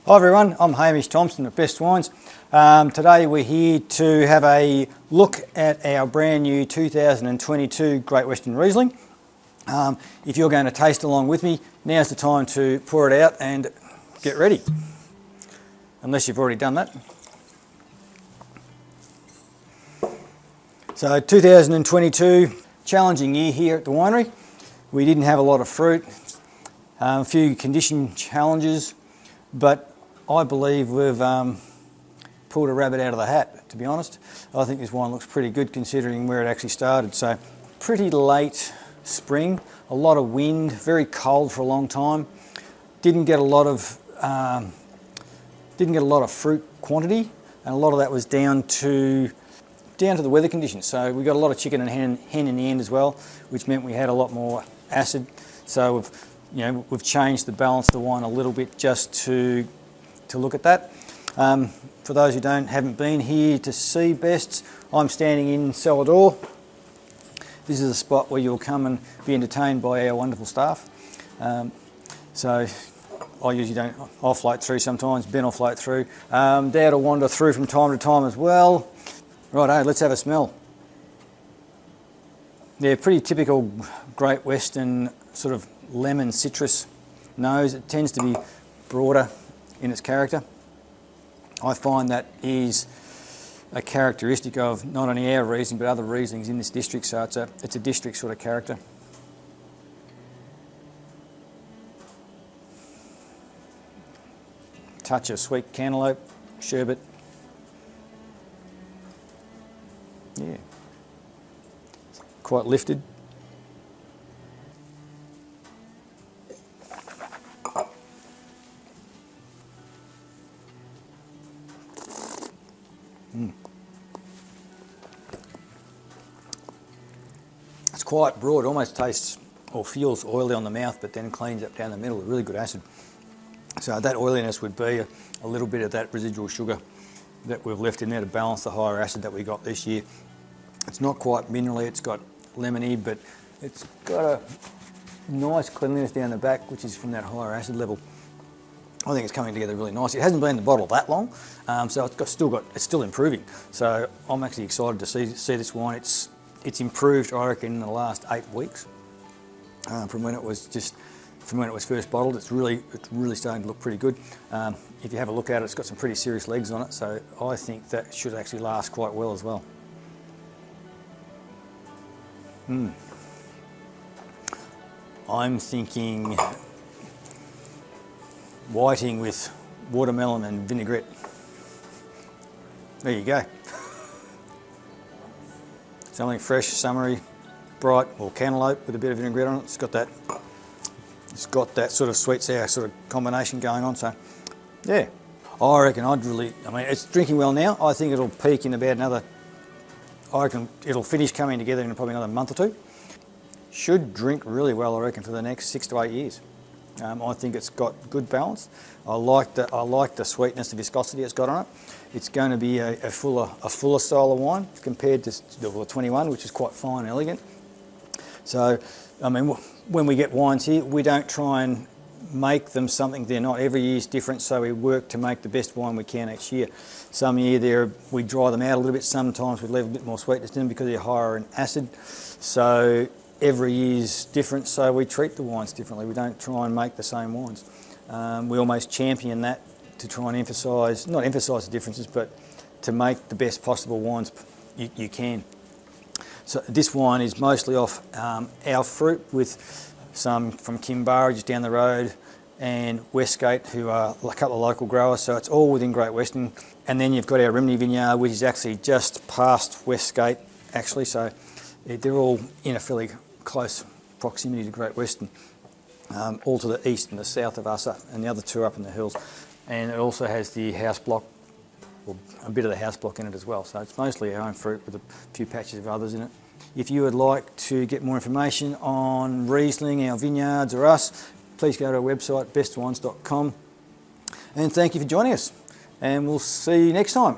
Hi everyone, I'm Hamish Thomson at Best Wines. Today we're here to have a look at our brand new 2022 Great Western Riesling. If you're going to taste along with me, now's the time to pour it out and get ready. Unless you've already done that. So 2022, challenging year here at the winery. We didn't have a lot of fruit, a few condition challenges, but I believe we've pulled a rabbit out of the hat, to be honest. I think this wine looks pretty good considering where it actually started. So pretty late spring, a lot of wind, very cold for a long time. Didn't get a lot of fruit quantity, and a lot of that was down to the weather conditions. So we got a lot of chicken and hen in the end as well, which meant we had a lot more acid. So we've changed the balance of the wine a little bit just to look at that. For those who haven't been here to see Best's, I'm standing in cellar door. This is a spot where you'll come and be entertained by our wonderful staff. So I usually don't, I'll float through sometimes, Ben will float through. Dad will wander through from time to time as well. Righto, let's have a smell. Yeah, pretty typical Great Western sort of lemon citrus nose. It tends to be broader in its character. I find that is a characteristic of not only our Riesling but other Rieslings in this district, so it's a district sort of character. Touch of sweet cantaloupe, sherbet. Yeah, quite lifted. It's quite broad, almost tastes or feels oily on the mouth, but then cleans up down the middle with really good acid. So that oiliness would be a little bit of that residual sugar that we've left in there to balance the higher acid that we got this year. It's not quite minerally, it's got lemony, but it's got a nice cleanliness down the back, which is from that higher acid level. I think it's coming together really nice. It hasn't been in the bottle that long, so it's still improving. So I'm actually excited to see this wine. It's improved, I reckon, in the last 8 weeks from when it was first bottled. It's really starting to look pretty good. If you have a look at it, it's got some pretty serious legs on it, so I think that should actually last quite well as well. I'm thinking whiting with watermelon and vinaigrette. There you go. Something fresh, summery, bright, or cantaloupe with a bit of vinaigrette on it. It's got that sort of sweet sour sort of combination going on. So yeah, I reckon it's drinking well now. I think it'll peak in about I reckon it'll finish coming together in probably another month or two. Should drink really well, I reckon, for the next 6 to 8 years. I think it's got good balance. I like the sweetness, the viscosity it's got on it. It's going to be a fuller style of wine compared to the 21, which is quite fine and elegant. So, I mean, when we get wines here, we don't try and make them something they're not. Every year's different, so we work to make the best wine we can each year. Some year we dry them out a little bit. Sometimes we leave a bit more sweetness in them because they're higher in acid. So every year's different, so we treat the wines differently. We don't try and make the same wines. We almost champion that to try and not emphasise the differences, but to make the best possible wines you can. So this wine is mostly off our fruit, with some from Kimbarra just down the road, and Westgate, who are a couple of local growers, so it's all within Great Western. And then you've got our Rimini vineyard, which is actually just past Westgate, actually, so they're all in a fairly close proximity to Great Western, all to the east and the south of us, and the other two up in the hills. And it also has the house block, or a bit of the house block in it as well. So it's mostly our own fruit with a few patches of others in it. If you would like to get more information on Riesling, our vineyards, or us, please go to our website, bestwines.com. And thank you for joining us, and we'll see you next time.